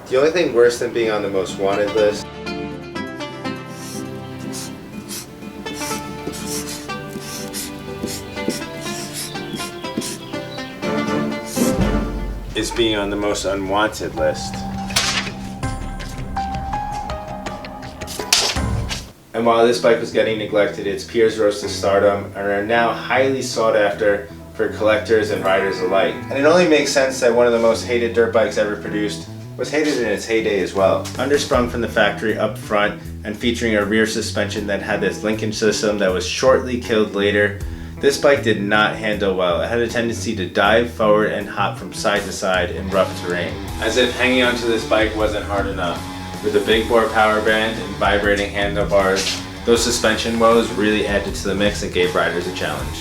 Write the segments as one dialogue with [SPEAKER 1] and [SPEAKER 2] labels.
[SPEAKER 1] The only thing worse than being on the most wanted list is being on the most unwanted list. And while this bike was getting neglected, its peers rose to stardom and are now highly sought after for collectors and riders alike. And it only makes sense that one of the most hated dirt bikes ever produced was hated in its heyday as well. Undersprung from the factory up front and featuring a rear suspension that had this linkage system that was shortly killed later, this bike did not handle well. It had a tendency to dive forward and hop from side to side in rough terrain, as if hanging onto this bike wasn't hard enough. With a big bore power band and vibrating handlebars, those suspension woes really added to the mix and gave riders a challenge.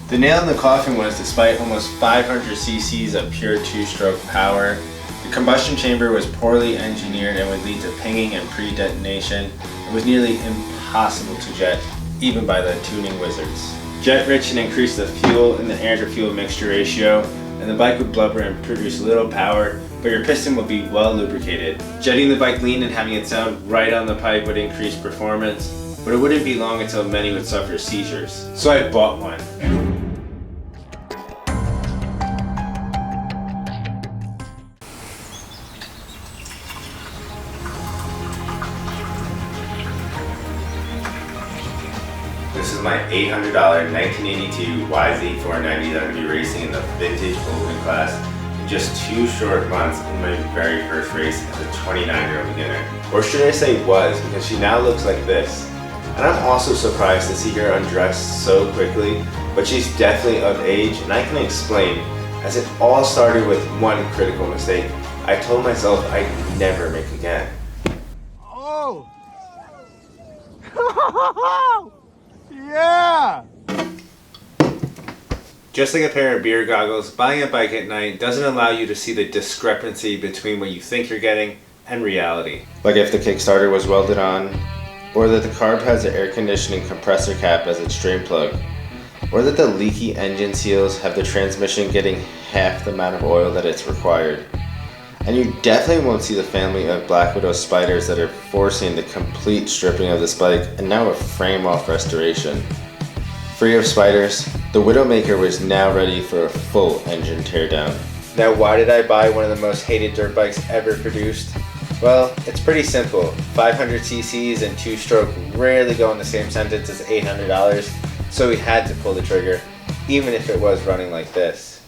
[SPEAKER 1] The nail in the coffin was, despite almost 500 cc's of pure two-stroke power, the combustion chamber was poorly engineered and would lead to pinging and pre-detonation. It was nearly impossible to jet, even by the tuning wizards. Jet rich and increase the fuel and the air-to-fuel mixture ratio, and the bike would blubber and produce little power, but your piston would be well lubricated. Jetting the bike lean and having it sound right on the pipe would increase performance, but it wouldn't be long until many would suffer seizures. So I bought one. This is my $800 1982 YZ490 that I'm going to be racing in the vintage open class in just 2 short months in my very first race as a 29-year-old beginner. Or should I say was, because she now looks like this. And I'm also surprised to see her undressed so quickly, but she's definitely of age, and I can explain, as it all started with one critical mistake I told myself I'd never make again.
[SPEAKER 2] Oh! Yeah!
[SPEAKER 1] Just like a pair of beer goggles, buying a bike at night doesn't allow you to see the discrepancy between what you think you're getting and reality. Like if the Kickstarter was welded on, or that the carb has the air conditioning compressor cap as its drain plug, or that the leaky engine seals have the transmission getting half the amount of oil that it's required. And you definitely won't see the family of Black Widow spiders that are forcing the complete stripping of this bike and now a frame-off restoration. Free of spiders, the Widowmaker was now ready for a full engine teardown. Now why did I buy one of the most hated dirt bikes ever produced? Well, it's pretty simple. 500 cc's and 2-stroke rarely go in the same sentence as $800, so we had to pull the trigger, even if it was running like this.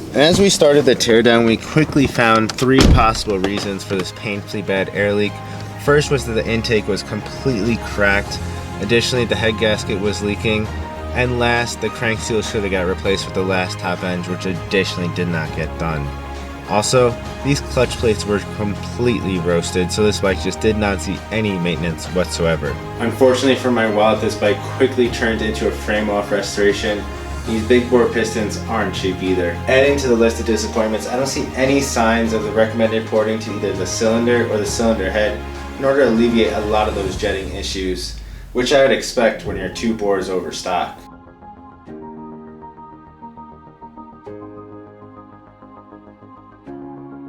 [SPEAKER 1] And as we started the teardown, we quickly found 3 possible reasons for this painfully bad air leak. First was that the intake was completely cracked. Additionally, the head gasket was leaking. And last, the crank seal should have got replaced with the last top end, which additionally did not get done. Also, these clutch plates were completely roasted, so this bike just did not see any maintenance whatsoever. Unfortunately for my wallet, this bike quickly turned into a frame-off restoration. These big bore pistons aren't cheap either. Adding to the list of disappointments, I don't see any signs of the recommended porting to either the cylinder or the cylinder head in order to alleviate a lot of those jetting issues, which I would expect when you're 2 bores over stock.